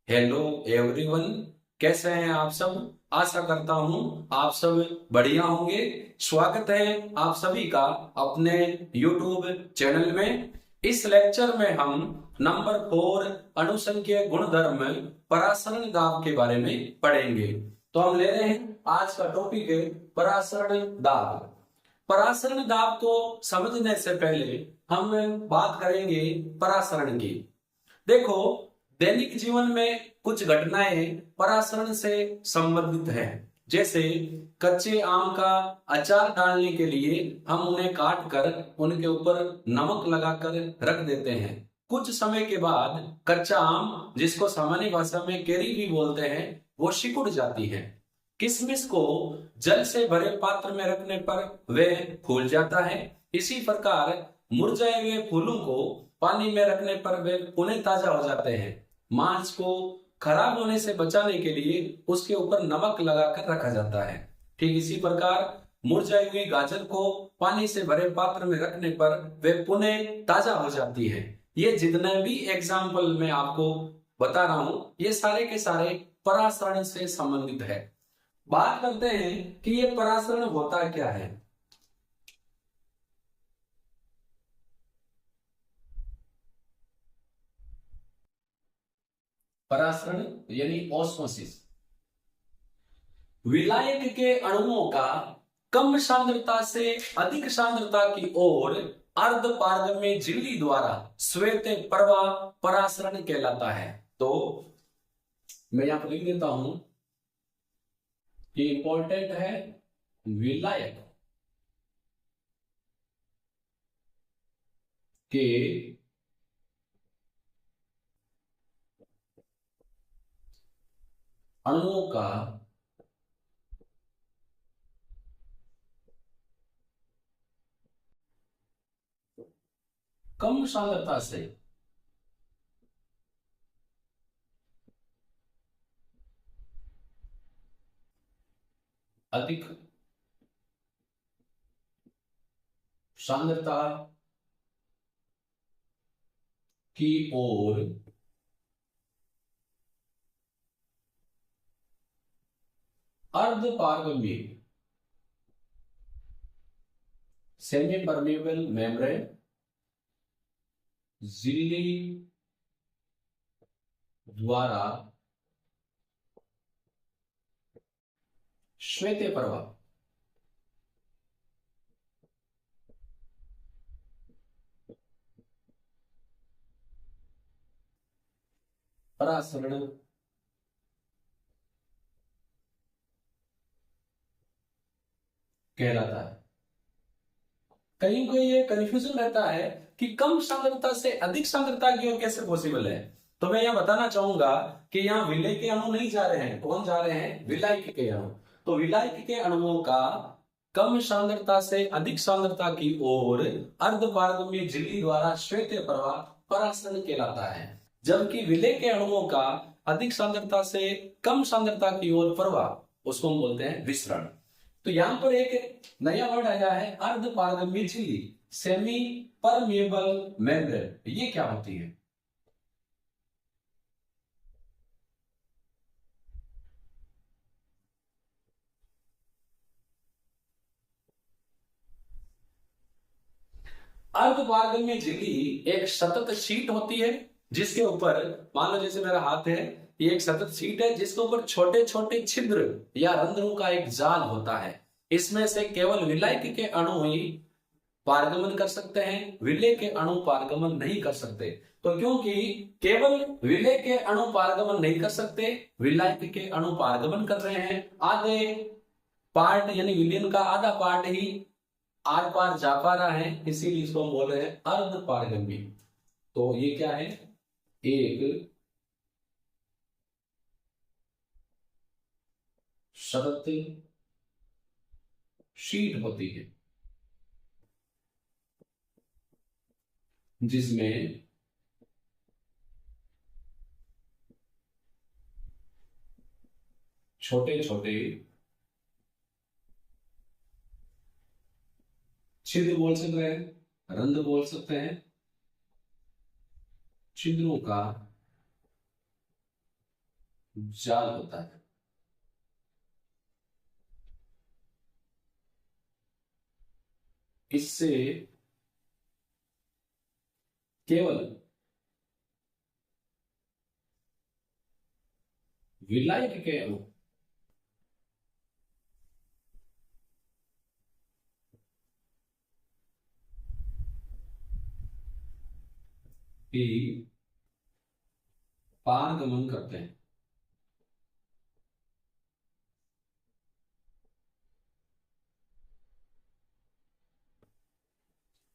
Hello everyone. कैसे हैं आप सब? आशा करता हूं आप सब बढ़िया होंगे। स्वागत है आप सभी का अपने YouTube चैनल में। इस लेक्चर में हम नंबर 4 अनुसंख्यक गुणधर्म परासरण दाब के बारे में पढ़ेंगे। तो हम ले रहे हैं आज का टॉपिक है परासरण दाब। परासरण दाब को समझने से पहले हम बात करेंगे परासरण की। देखो, दैनिक जीवन में कुछ घटनाएं परासरण से संबंधित हैं। जैसे कच्चे आम का अचार डालने के लिए हम उन्हें काट कर उनके ऊपर नमक लगाकर रख देते हैं। कुछ समय के बाद कच्चा आम, जिसको सामान्य भाषा में केरी भी बोलते हैं, वो सिकुड़ जाती है। किशमिश को जल से भरे पात्र में रखने पर वह फूल जाता है। इसी प्रकार मुरझाए हुए फूलों को पानी में रखने पर वे पुनः ताजा हो जाते हैं। मांस को खराब होने से बचाने के लिए उसके ऊपर नमक लगाकर रखा जाता है। ठीक इसी प्रकार मुरझाई हुई गाजर को पानी से भरे पात्र में रखने पर वे पुनः ताजा हो जाती है। ये जितने भी एग्जाम्पल मैं आपको बता रहा हूं, ये सारे के सारे परासरण से संबंधित है। बात करते हैं कि ये परासरण होता क्या है। परासरण यानी ऑस्मोसिस। विलायक के अणुओं का कम सांद्रता से अधिक सांद्रता की ओर अर्ध पारगम्य झिल्ली द्वारा श्वेत प्रवाह परासरण कहलाता है। तो मैं यहां पर लिख देता हूं कि इंपॉर्टेंट है विलायक के अणुओं का कम सांद्रता से अधिक सांद्रता की ओर अर्ध पारगम्य सेमी परमेबल मेम्ब्रेन झिल्ली द्वारा श्वेत प्रवाह परासरण कहलाता है। कहीं को ये कंफ्यूजन रहता है कि कम सांद्रता से अधिक सांद्रता की ओर कैसे पॉसिबल है। तो मैं यह बताना चाहूंगा कि यहाँ विलय के अणु नहीं जा रहे हैं। कौन जा रहे हैं? विलायक के अणु। तो विलायक के अणुओं का कम सांद्रता से अधिक सांद्रता की ओर अर्ध पारगम्य झिल्ली द्वारा श्वेत प्रवाह परासरण कहलाता है। जबकि विलय के अणुओं का अधिक सांद्रता से कम सांद्रता की ओर प्रवाह, उसको हम बोलते हैं विसरण। तो यहां पर एक नया वर्ड आया है अर्ध पारगम्य झिल्ली, सेमी परमेबल मेम्ब्रेन। ये क्या होती है? अर्ध पारगम्य झिल्ली एक सतत शीट होती है जिसके ऊपर, मान लो जैसे मेरा हाथ है, ये एक सतत शीट है जिसके ऊपर छोटे छोटे छिद्र या रंध्रों का एक जाल होता है। इसमें से केवल विलायक के अणु ही पारगमन कर सकते हैं, विलय के अणु पारगमन नहीं कर सकते। तो क्योंकि केवल विलय के अणु पारगमन नहीं कर सकते, विलायक के अणु पारगमन कर रहे हैं, आधे पार्ट यानी विलयन का आधा पार्ट ही आर पार जा पा रहा है, इसीलिए इसको हम बोल रहे हैं अर्ध पारगम्य। तो ये क्या है? एक सतत शीट होती है जिसमें छोटे छोटे छिद्र बोल सकते हैं, रंध्र बोल सकते हैं, छिद्रों का जाल होता है। इससे केवल विलायक के अणु ही पारगमन करते हैं।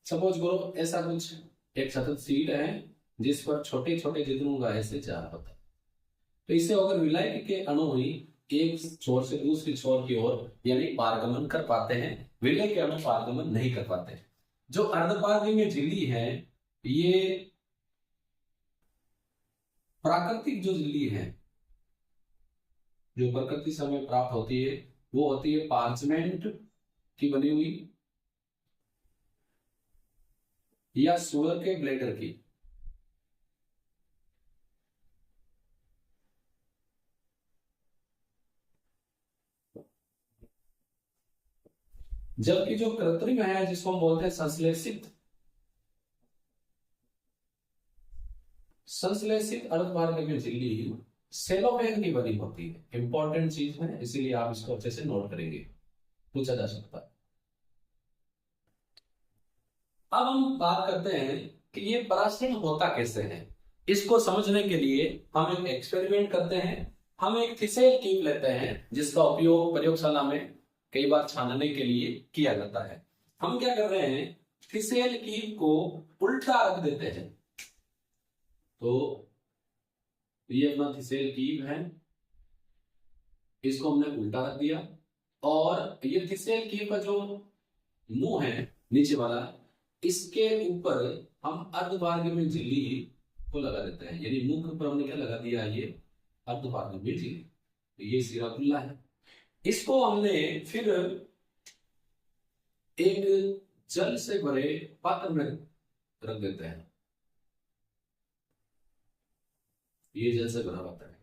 सपोज करो ऐसा कुछ एक सतत सीट है जिस पर छोटे छोटे जितनों का ऐसे जाल होता है। तो इससे अगर विलायक के अणु ही एक छोर से दूसरी छोर की ओर यानी पारगमन कर पाते हैं, विलय के अणु पारगमन नहीं कर पाते। जो अर्धपारगम्य झिल्ली है ये प्राकृतिक जो झिल्ली है जो प्रकृति से हमें प्राप्त होती है वो होती है पार्चमेंट की बनी हुई या सुअर के ब्लेडर की। जबकि जो कृत्रिम है जिसको हम बोलते हैं संश्लेषित अर्धपारगम्य झिल्ली सेलोफेन की बनी होती है। इंपॉर्टेंट चीज है इसीलिए आप इसको अच्छे से नोट करेंगे, पूछा जा सकता है। अब हम बात करते हैं कि ये परासरण होता कैसे है। इसको समझने के लिए हम एक एक्सपेरिमेंट करते हैं। हम एक थिसेल ट्यूब लेते हैं जिसका उपयोग प्रयोगशाला में कई बार छानने के लिए किया जाता है। हम क्या कर रहे हैं, थिसेल ट्यूब को उल्टा रख देते हैं। तो ये अपना थिसेल ट्यूब है, इसको हमने उल्टा रख दिया और ये थिसेल ट्यूब का जो मुंह है नीचे वाला, इसके ऊपर हम अर्धपारगम्य झिल्ली को लगा देते हैं। यानी मुंह के ऊपर हमने क्या लगा दिया, ये अर्धपारगम्य झिल्ली। तो ये सिरा खुला है। इसको हमने फिर एक जल से भरे पात्र में रख देते हैं। ये जल से भरा पात्र है।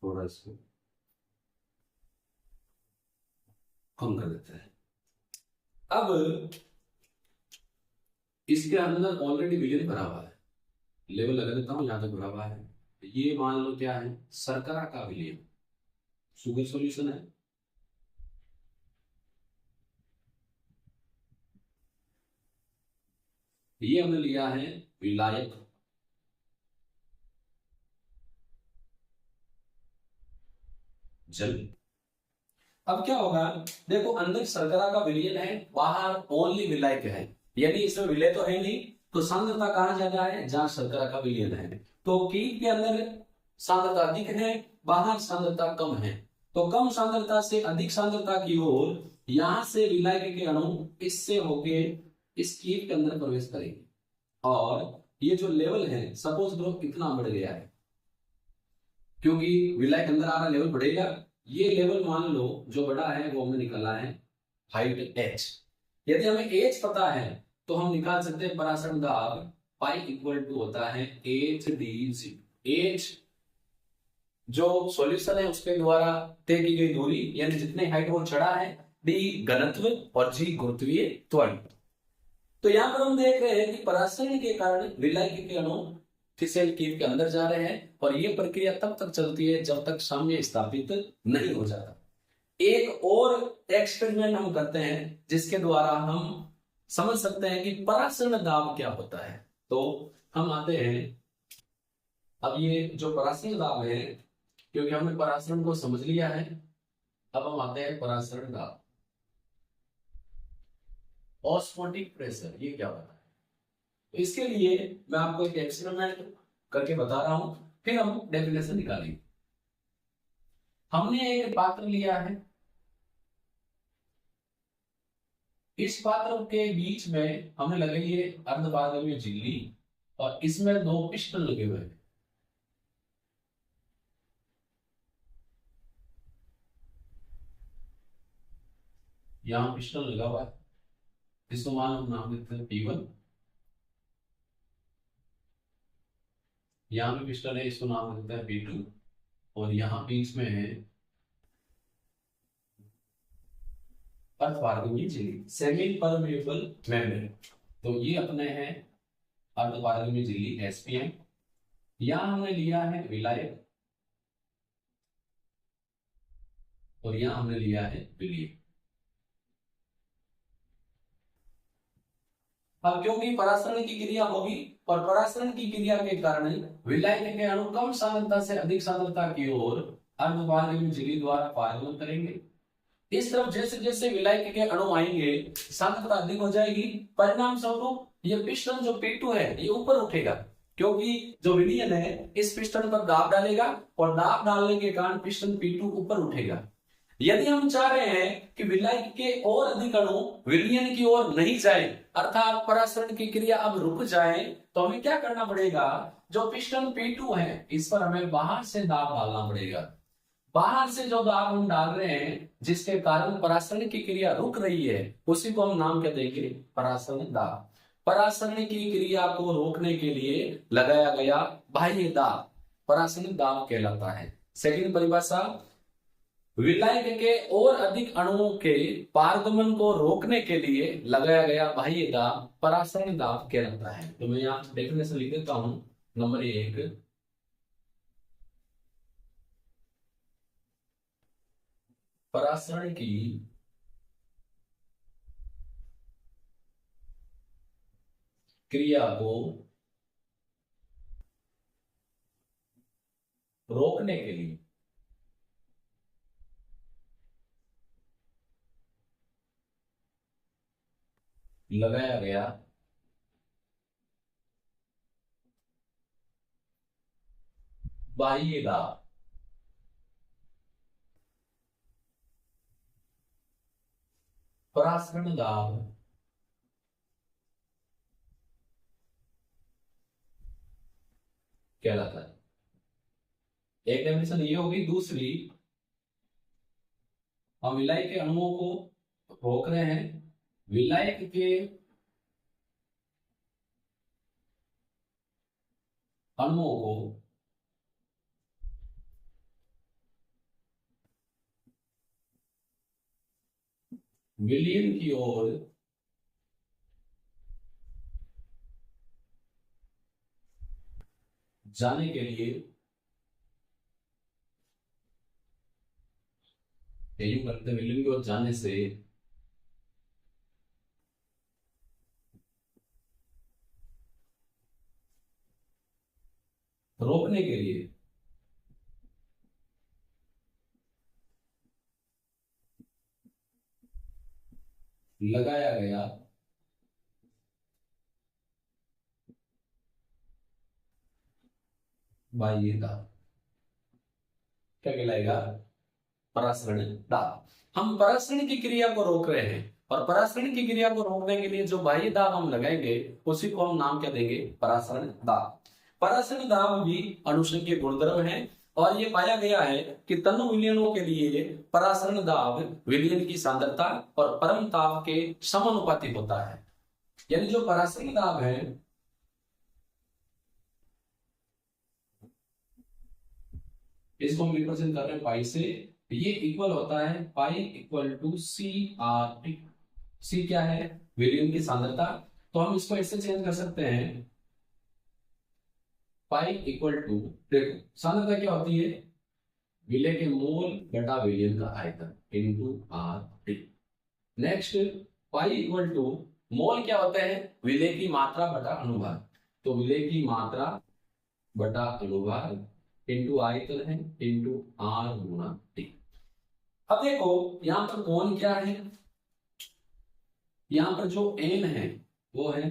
थोड़ा इसको कम कर देते हैं। अब इसके अंदर ऑलरेडी विलियन भरा हुआ है। लेवल लगा देता हूं, यहां तक भरा हुआ है। ये मान लो क्या है, शर्करा का विलियन, शुगर सॉल्यूशन है। ये हमने लिया है विलायक। जल। अब क्या होगा, देखो अंदर शर्करा का विलयन है, बाहर ओनली विलायक है। यानी इसमें विलय तो है नहीं, तो सांद्रता कहां ज्यादा है, जहां शर्करा का विलयन है। तो कीट के अंदर सांद्रता अधिक है, बाहर सांद्रता कम है। तो कम सांद्रता से अधिक सांद्रता की ओर यहां से विलायक के अणु इससे होके इस कीट के अंदर प्रवेश करेंगे और ये जो लेवल है सपोज करो इतना बढ़ गया है, क्योंकि विलायक अंदर आ रहा लेवल बढ़ेगा। ये लेवल मान लो जो बड़ा है वो हमने निकाला है हाइट h। यदि हमें h पता है तो हम निकाल सकते हैं परासरण दाब पाई इक्वल टू होता है h/d। h जो सॉल्यूशन है उसके द्वारा तय की गई दूरी, यानी जितने हाइट वो चढ़ा है, d घनत्व और g गुरुत्वीय त्वरण। तो यहां पर हम देख रहे हैं कि परासरण के कारण विलायक के अणु थिसेल ट्यूब के अंदर जा रहे हैं और ये प्रक्रिया तब तक चलती है जब तक साम्य स्थापित नहीं हो जाता। एक और एक्सपेरिमेंट हम करते हैं जिसके द्वारा हम समझ सकते हैं कि परासरण दाब क्या होता है। तो हम आते हैं, अब ये जो परासरण दाब है, क्योंकि हमने परासरण को समझ लिया है, अब हम आते हैं परासरण दाब। ऑस्मोटिक प्रेशर ये क्या होता है, तो इसके लिए मैं आपको एक एक्सपेरिमेंट करके बता रहा हूं, फिर हम डेफिनेशन निकालेंगे। हमने एक पात्र लिया है, इस पात्र के बीच में हमने लगाई है अर्धपारगम्य झिल्ली और इसमें 2 पिस्टन लगे हुए हैं। यहाँ पिस्टन लगा हुआ है, इसको मान हम नाम देते हैं P1। यहाँ भी पिस्टन है, इसको नाम देते हैं P2। और यहाँ बीच में है अर्धपारगम्य झिल्ली, सेमी परमेबल मेम्ब्रेन। तो ये अपने हैं अर्धपारगम्य झिल्ली SPM। यहाँ हमने लिया है विलायक और यहाँ हमने लिया है विलयन। अब क्योंकि परासरण की क्रिया होगी और परासरण की क्रिया के कारण विलायक के अणु कम सांद्रता से अधिक सांद्रता की ओर अर्धपारगम्य झिल्ली द्वारा पारगमन करेंगे। इस तरफ जैसे जैसे विलायक के अणु आएंगे सांद्रता अधिक हो जाएगी, परिणाम स्वरूप ये पिस्टन जो P2 है ये ऊपर उठेगा, क्योंकि जो विलयन है इस पिस्टन पर दाब डालेगा और दाब डालने के कारण पिस्टन P2 ऊपर उठेगा। यदि हम चाह रहे हैं कि विलायक के और अधिक अणु विलयन की ओर नहीं जाए, अर्थात परासरण की क्रिया अब रुक जाए, तो हमें क्या करना पड़ेगा, जो पिस्टन P2 है इस पर हमें बाहर से दाब डालना पड़ेगा। बाहर से जो दाब हम डाल रहे हैं जिसके कारण परासरण की क्रिया रुक रही है, उसी को हम नाम क्या देंगे, परासरण दाब। परासरण की क्रिया को रोकने के लिए लगाया गया बाह्य दाब परासरण दाब कहलाता है। सेकंड परिभाषा, विलायक के और अधिक अणुओं के पारगमन को रोकने के लिए लगाया गया बाह्य दाब परासरण दाब कहलाता है। तो मैं यहाँ डेफिनेशन लिख देता हूं। नंबर 1, परासरण की क्रिया को रोकने के लिए लगाया गया बाह्य दाब परासरण दाब कहलाता है। एक डेफिनेशन ये होगी। दूसरी, हम विलायक के अणुओं को रोक रहे हैं, विलायक के अणुओं को विलयन की ओर जाने के लिए यूं करते हैं, विलयन की ओर जाने से रोकने के लिए लगाया गया बाह्य दाब क्या कहलाएगा, परासरण दाब। हम परासरण की क्रिया को रोक रहे हैं और परासरण की क्रिया को रोकने के लिए जो बाह्य दाब हम लगाएंगे उसी को हम नाम क्या देंगे, परासरण दाब। परासरण दाब भी अणुसंख्यक गुणधर्म है और ये पाया गया है कि तनु विलयनों के लिए परासरण दाब विलयन की सांद्रता और परम ताप के समानुपाती होता है। यानी जो परासरण दाब है इसको हम रिप्रेजेंट कर रहे हैं पाई से, ये इक्वल होता है pi equal to C R T. C क्या है, विलयन की सांद्रता, तो हम इसको ऐसे चेंज कर सकते हैं, पाई इक्वल टू, देखो सांद्रता क्या होती है, विलय के मोल बटा विलयन का आयतन into R T. Next, pi equal to, mole क्या होता है, विलय की मात्रा बटा अनुभाग, तो विलय की मात्रा बटा अनुभाग इंटू आयतन है इंटू आर गुणा टी। अब देखो यहां पर कौन क्या है, यहां पर जो एन है वो है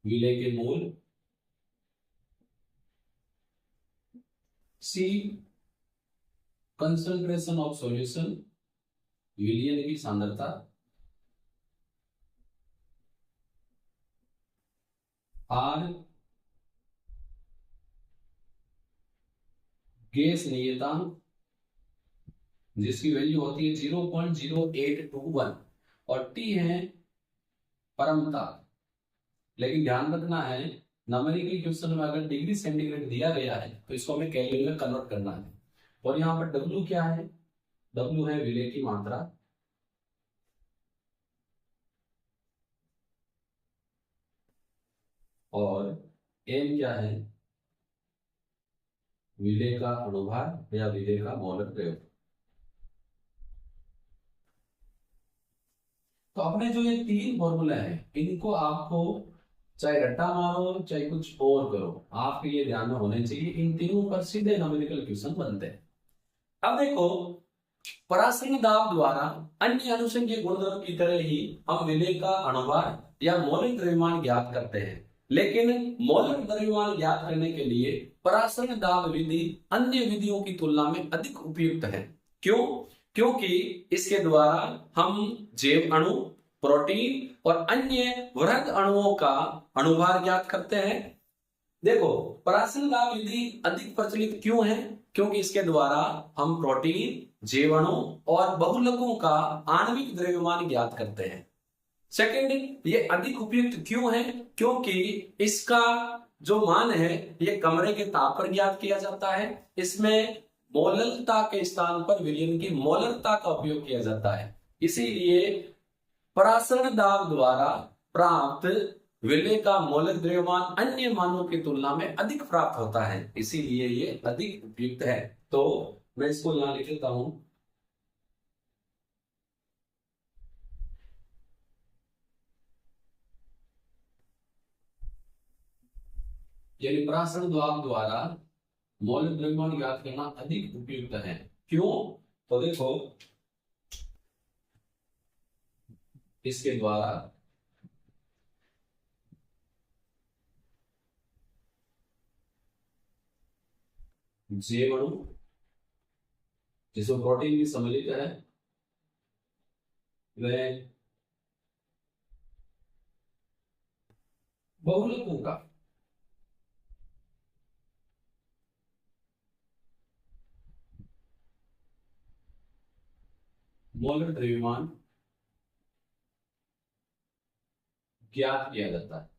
विलय के मोल, सी कंसंट्रेशन ऑफ सॉल्यूशन विलयन की सांद्रता, आर गैस नियतांक जिसकी वैल्यू होती है 0.0821 और टी है परमताप। लेकिन ध्यान रखना है, न्यूमेरिकल क्वेश्चन में अगर डिग्री सेंटीग्रेड दिया गया है तो इसको हमें केल्विन में कन्वर्ट करना है। और यहाँ पर W क्या है? W है विलेय की मात्रा, और M क्या है? विलेय का अणुभार या विलेय का मोलर प्रयोग। तो अपने जो ये तीन फॉर्मूला है इनको आपको चाहे रट्टा मारो चाहे कुछ और करो, आपके ये ध्यान में होने चाहिए। इन तीनों पर सीधे न्यूमेरिकल क्वेश्चन बनते हैं। अब देखो, परासरण दाब द्वारा अन्य अनुषंगीय गुणधर्म की तरह ही हम विलेय का अणुभार या मौलिक द्रव्यमान ज्ञात करते हैं, लेकिन मौलिक द्रव्यमान ज्ञात करने के लिए परासरण दाब विधि अन्य विधियों की तुलना में अधिक उपयुक्त है। क्यों? क्योंकि इसके द्वारा हम जैव अणु, प्रोटीन और अन्य वृहद अणुओं का अणुभार ज्ञात करते हैं। देखो, परासरण दाब विधि अधिक प्रचलित क्यों है? क्योंकि इसके द्वारा हम प्रोटीन, जैव अणु और बहुलकों का आणविक द्रव्यमान ज्ञात करते हैं। सेकंड, ये अधिक उपयुक्त क्यों है? क्योंकि इसका जो मान है ये कमरे के ताप पर ज्ञात किया जाता है। इसमें मोलरता के स्थान पर विलयन की मोलरता का उपयोग किया जाता है। इसीलिए परासरण दाब द्वारा प्राप्त विलेय का मौलिक द्रव्यमान अन्य मानों की तुलना में अधिक प्राप्त होता है, इसीलिए ये अधिक उपयुक्त है। तो मैं इसको यहां लिख देता हूं। यानी परासरण दाब द्वारा मौलिक द्रव्यमान ज्ञात करना अधिक उपयुक्त है। क्यों? तो देखो, इसके द्वारा जैव अणु, जिसमें प्रोटीन भी सम्मिलित है, वह बहुलकों का मौलिक द्रव्यमान ज्ञात किया जाता है।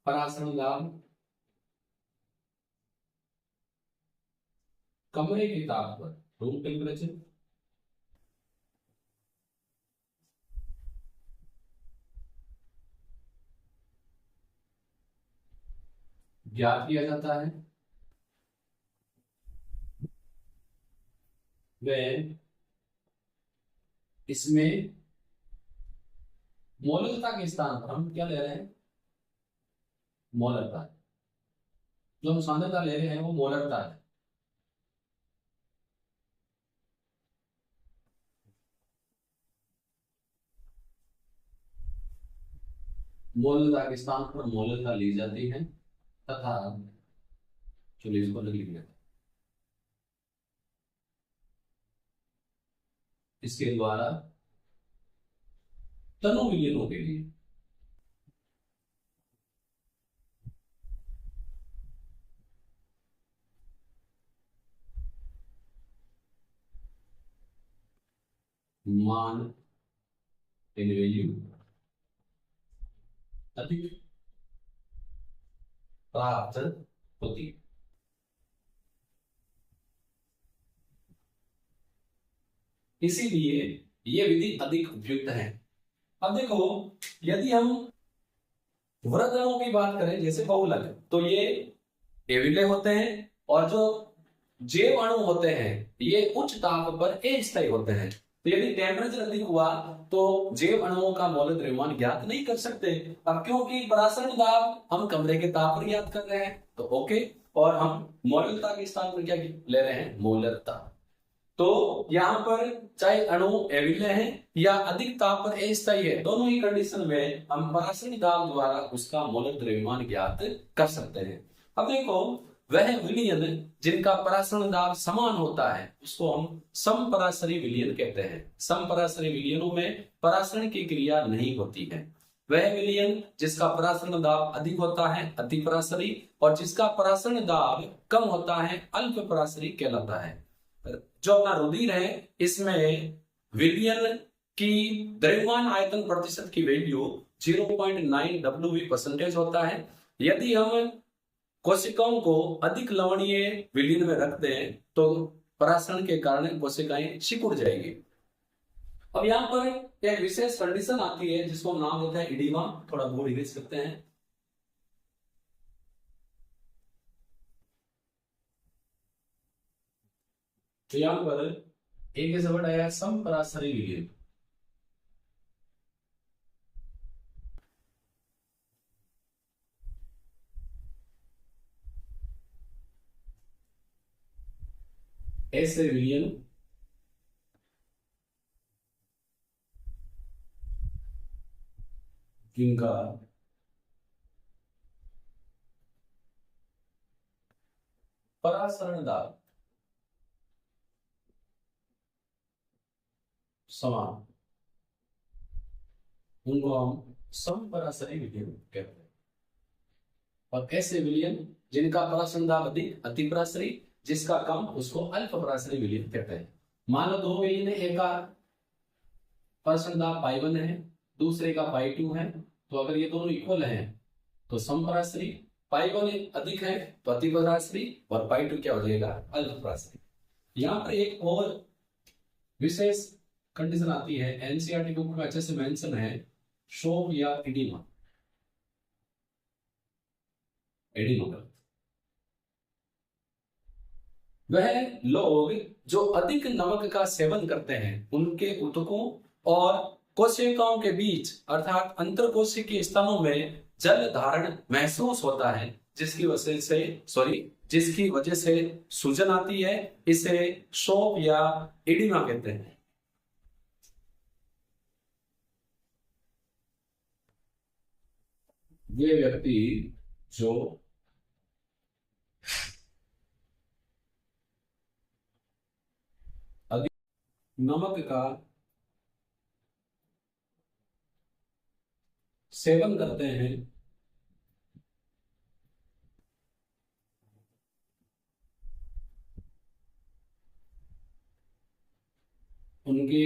परासरण दाब कमरे के ताप पर, रूम टेम्परेचर, ज्ञात किया जाता है। वह इसमें मौलिकता के स्थान पर हम क्या ले रहे हैं? मौलिकता। जो हम सांद्रता ले रहे हैं वो मौलिकता है। मौलिकता के स्थान पर मौलिकता ली जाती है तथा चलिए इसको लिख लेते हैं। इसके द्वारा तनु विलयनों के लिए मान इन वैल्यू अधिक प्राप्त होती है। इसीलिए ये विधि अधिक उपयुक्त है। अब देखो, यदि हम वृहद अणुओं की बात करें जैसे बहुलक, तो ये विलेय होते हैं, और जो जैव अणु होते हैं ये उच्च ताप पर अस्थायी होते हैं। तो यदि टेम्परेचर अधिक हुआ तो जैव अणुओं का मौलिक द्रव्यमान ज्ञात नहीं कर सकते। अब क्योंकि परासरण दाब हम कमरे के ताप पर ज्ञात कर रहे हैं तो ओके, और हम मौलिकता के स्थान पर क्या ले रहे हैं? मौलिकता। तो यहां पर चाहे अणु अविलेय है या अधिक ताप पर अस्थायी है, दोनों ही कंडीशन में हम परासरण दाब द्वारा उसका मौलिक द्रव्यमान ज्ञात कर सकते हैं। अब देखो, वह विलयन जिनका परासरण दाब समान होता है उसको हम समपरासरी विलयन कहते हैं। समपरासरी विलयनों में परासरण की क्रिया नहीं होती है। वह विलयन जिसका परासरण दाब अधिक होता है अति परासरी, और जिसका परासरण दाब कम होता है अल्प परासरी कहलाता है। जो अपना रुधिर है इसमें विलयन की द्रव्यमान आयतन प्रतिशत की वैल्यू 0.9 WV% होता है। यदि हम कोशिकाओं को अधिक लवणीय विलयन में रखते हैं तो परासरण के कारण कोशिकाएं सिकुड़ जाएगी। अब यहाँ पर एक विशेष कंडीशन आती है जिसको हम नाम देते हैं इडीमा। थोड़ा बोर्ड इरेज करते हैं। तो यहाँ पर एक वर्ड आया समपरासरी विलयन। ऐसे विलयन जिनका परासरण दाब समान, उनको हम समपरासरी विलयन कहते हैं। और ऐसे विलयन जिनका परासरण दाब अधिक अति परासरी, जिसका कम उसको अल्प परासरी विलयन कहते हैं। मान लो दो विलयन है, एक का परासरण दाब पाई 1 है, दूसरे का पाई 2 है, तो अगर ये दोनों इक्वल हैं तो समपरासरी, पाई 1 अधिक है तो अति परासरी, और पाई 2 क्या हो जाएगा अल्प परासरी। यहाँ पर एक और विशेष कंडीशन आती है, एनसीईआरटी बुक में अच्छे से मेंशन है, शोफ या एडिमा। एडिमा वह लोग जो अधिक नमक का सेवन करते हैं उनके ऊतकों और कोशिकाओं के बीच अर्थात अंतरकोशिकीय स्थानों में जल धारण महसूस होता है, जिसकी वजह से सूजन आती है। इसे शोफ या एडिमा कहते हैं। ये व्यक्ति जो अधिक नमक का सेवन करते हैं उनके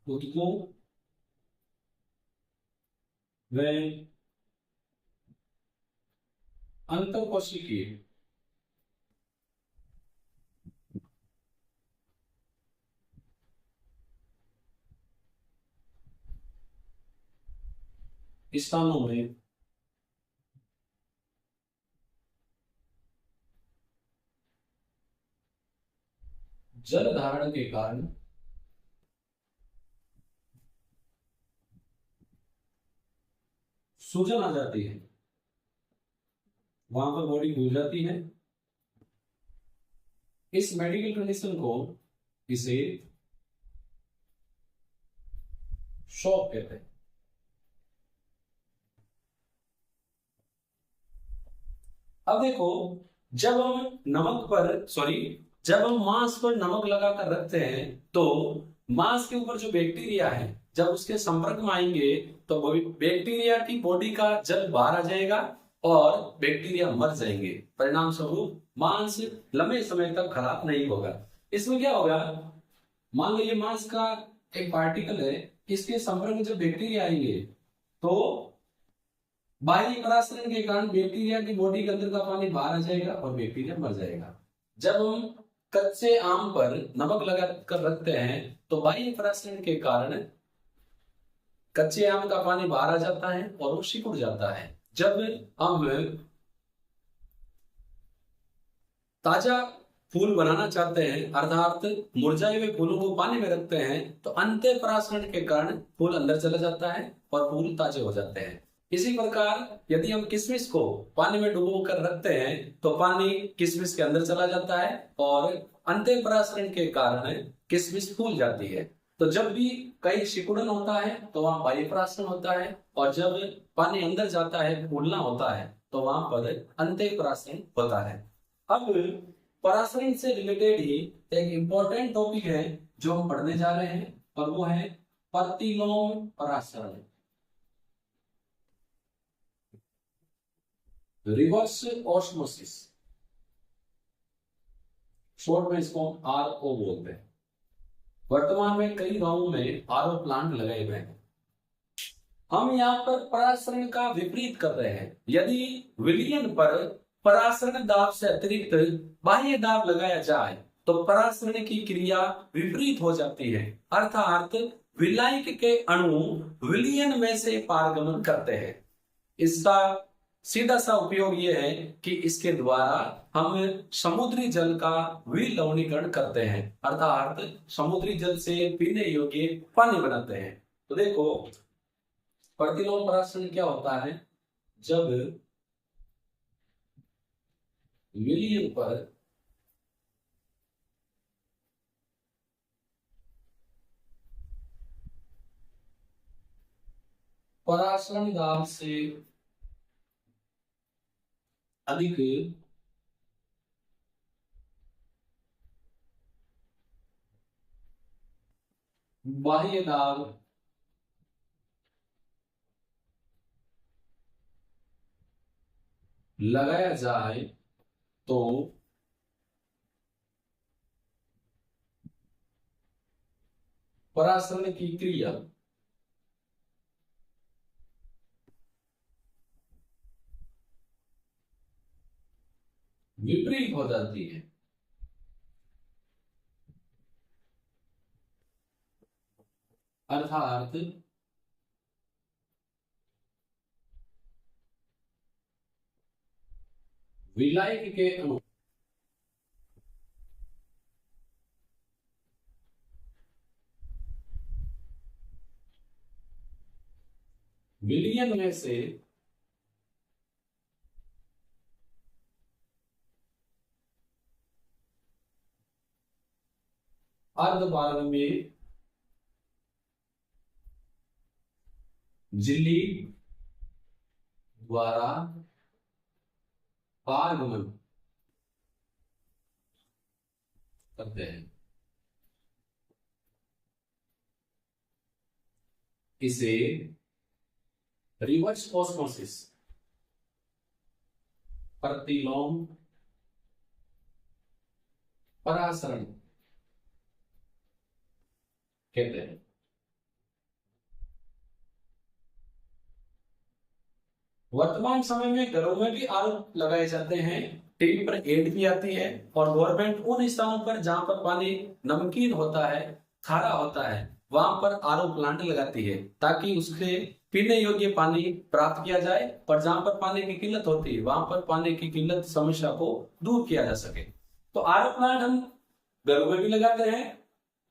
ऊतकों व अंतःकोशिकीय स्थानों में जल धारण के कारण सूजन आ जाती है, वहां पर बॉडी भूल जाती है। इस मेडिकल कंडीशन को इसे शॉक कहते हैं। अब देखो, जब हम मांस पर नमक लगाकर रखते हैं तो मांस के ऊपर जो बैक्टीरिया है जब उसके संपर्क में आएंगे तो बैक्टीरिया की बॉडी का जल बाहर आ जाएगा और बैक्टीरिया मर जाएंगे। परिणाम स्वरूप मांस लंबे समय तक खराब नहीं होगा। इसमें क्या होगा, मान लो ये मांस का एक पार्टिकल है, इसके संपर्क में जब बैक्टीरिया आएंगे तो बाह्य परासरण के कारण बैक्टीरिया की बॉडी के अंदर का पानी बाहर आ जाएगा और बैक्टीरिया मर जाएगा। जब हम कच्चे आम पर नमक लगा कर रखते हैं तो बाह्य परासरण के कारण कच्चे आम का पानी बाहर आ जाता है और वो सिकुड़ जाता है। जब हम ताजा फूल बनाना चाहते हैं अर्थात मुरझाए हुए फूलों को पानी में रखते हैं तो अंत्य परासरण के कारण फूल अंदर चला जाता है और फूल ताजे हो जाते हैं। इसी प्रकार यदि हम किशमिश को पानी में डुबो कर रखते हैं तो पानी किशमिश के अंदर चला जाता है और अंत्य परासरण के कारण किशमिश फूल जाती है। तो जब भी कहीं सिकुड़न होता है तो वहां बाह्य परासरण होता है और जब पानी अंदर जाता है फूलना होता है तो वहां पर अंत्य परासरण होता है। अब परासरण से रिलेटेड ही एक इंपॉर्टेंट टॉपिक है जो हम पढ़ने जा रहे हैं और वो है प्रतिलोम परासरण, रिवर्स ऑस्मोसिस, शॉर्ट में इसको आरओ बोलते हैं। वर्तमान में कई गांवों में आरओ प्लांट लगाए हुए हैं। हम यहाँ पर परासरण का विपरीत कर रहे हैं। यदि विलयन पर परासरण दाब से अतिरिक्त बाह्य दाब लगाया जाए तो परासरण की क्रिया विपरीत हो जाती है, अर्थात विलायक के अणु विलयन में से पारगमन करते हैं। इसका सीधा सा उपयोग यह है कि इसके द्वारा हम समुद्री जल का विलवणीकरण करते हैं, अर्थात समुद्री जल से पीने योग्य पानी बनाते हैं। तो देखो, प्रतिलोम परासरण क्या होता है? जब विलयन पर परासरण दाब से अधिक बाह्य दाब लगाया जाए तो परासरण की क्रिया विपरीत हो जाती है, अर्थात विलायक के अणु विलयन में से अर्धपारगम्य झिल्ली द्वारा पारगमन करते हैं। इसे रिवर्स ऑस्मोसिस, प्रतिलोम परासरण कहते हैं। वर्तमान समय में घरों में भी आरओ लगाए जाते हैं, टीवी पर एड भी आती है, और गवर्नमेंट उन स्थानों पर जहां पर पानी नमकीन होता है, खारा होता है, वहां पर आरओ प्लांट लगाती है ताकि उससे पीने योग्य पानी प्राप्त किया जाए, और जहां पर पानी की किल्लत होती है वहां पर पानी की किल्लत समस्या को दूर किया जा सके। तो आरओ प्लांट हम घरों में भी लगाते हैं।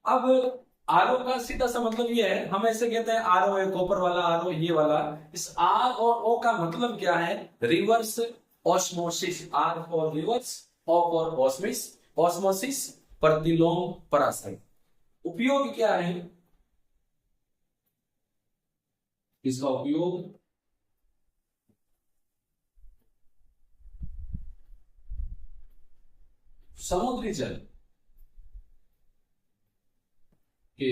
अब आरओ का सीधा सा मतलब ये है, हम ऐसे कहते हैं आरओ है, कॉपर वाला आरओ, ये वाला। इस आर और ओ का मतलब क्या है? Reverse osmosis. R for reverse, O for osmosis, osmosis, प्रतिलोम परासरण। उपयोग क्या है इसका? उपयोग समुद्री जल के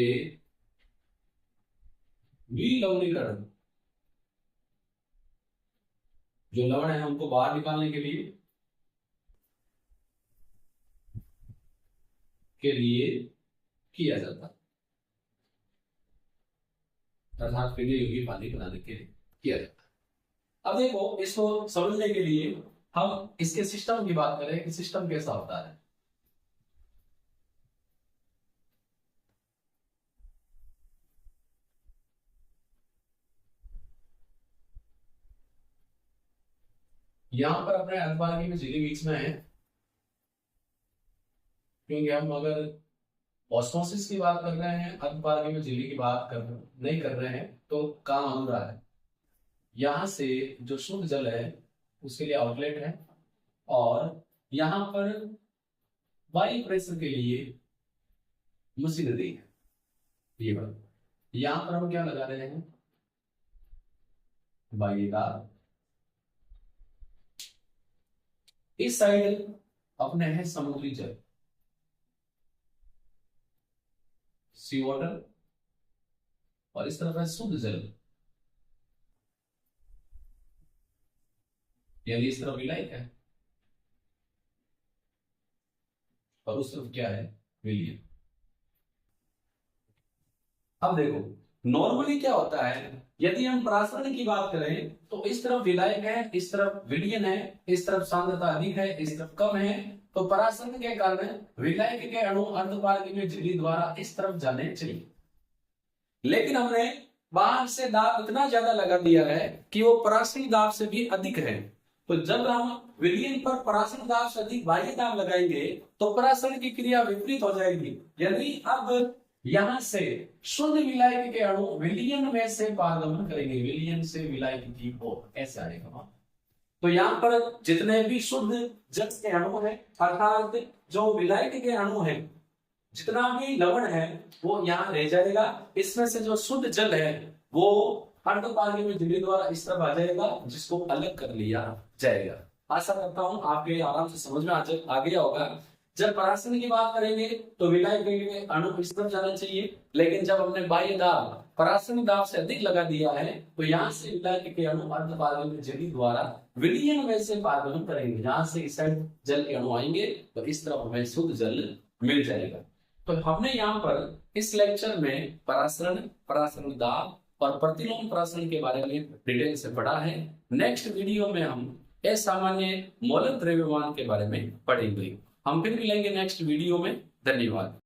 विलवणीकरण, जो लवण है उनको बाहर निकालने के लिए किया जाता है, अर्थात पीने योग्य पानी बनाने के लिए किया जाता है। अब देखो, इसको समझने के लिए हम इसके सिस्टम की बात करें कि सिस्टम कैसा होता है। यहां पर अपने अल्फा की झिल्ली बीच में है, क्योंकि हम अगर ऑस्मोसिस की बात कर रहे हैं, अर्धपारगम्य झिल्ली की बात कर नहीं कर रहे हैं तो काम अधूरा है। यहां से जो शुद्ध जल है उसके लिए आउटलेट है, और यहां पर वायु प्रेशर के लिए मशीनरी है। ये बात, यहां पर हम क्या लगा रहे हैं? बाह्यदार। इस साइड अपने है समुद्री जल, सी वाटर, और इस तरफ है शुद्ध जल, यानी इस तरफ विलायक है और उस तरफ क्या है, विलयन। अब देखो नॉर्मली क्या होता है, यदि हम परासरण की बात करें तो इस तरफ विलायक है, इस तरफ विलयन है, इस तरफ सांद्रता अधिक है, इस तरफ कम है, तो परासरण के कारण विलायक के अणु अर्धपारगम्य में झिल्ली द्वारा इस तरफ जाने चाहिए। लेकिन हमने बाहर से दाब इतना ज्यादा लगा दिया है कि वो परासरण दाब से भी अधिक है, तो जब हम विलयन पर परासरण दाब से अधिक बाह्य दाब लगाएंगे तो परासरण की क्रिया विपरीत हो जाएगी। यदि अब यहां से शुद्ध विलायक के अणु विलयन में से पारगमन करेंगे, विलयन से विलायक की ओर, ऐसे आएगा। तो यहाँ पर जितने भी शुद्ध जल के अणु है, अर्थात जो विलायक के अणु है, जितना भी लवण है वो यहाँ रह जाएगा। इसमें से जो शुद्ध जल है वो अर्धपारगम्य में झिल्ली द्वारा इस तरफ आ जाएगा, जिसको अलग कर लिया जाएगा। आशा करता हूं आपके आराम से समझ में आ गया होगा। जब परासरण की बात करेंगे तो विलायक के अणु इस तरफ जाना चाहिए, लेकिन जब हमने बाह्य दाब परासरण दाब से अधिक लगा दिया है तो यहाँ से विलायक के अणु अर्धपारगम्य में झिल्ली द्वारा विलयन में से पारगमन करेंगे। यहाँ से इस साइड जल के अणु आएंगे तो इस तरफ हमें शुद्ध जल मिल जाएगा। तो हमने यहाँ पर इस लेक्चर में परासरण, परासरण दाब और प्रतिलोम परासरण के बारे में डिटेल से पढ़ा है। नेक्स्ट वीडियो में हम असामान्य मौलिक द्रव्यमान के बारे में पढ़ेंगे। हम फिर मिलेंगे नेक्स्ट वीडियो में। धन्यवाद।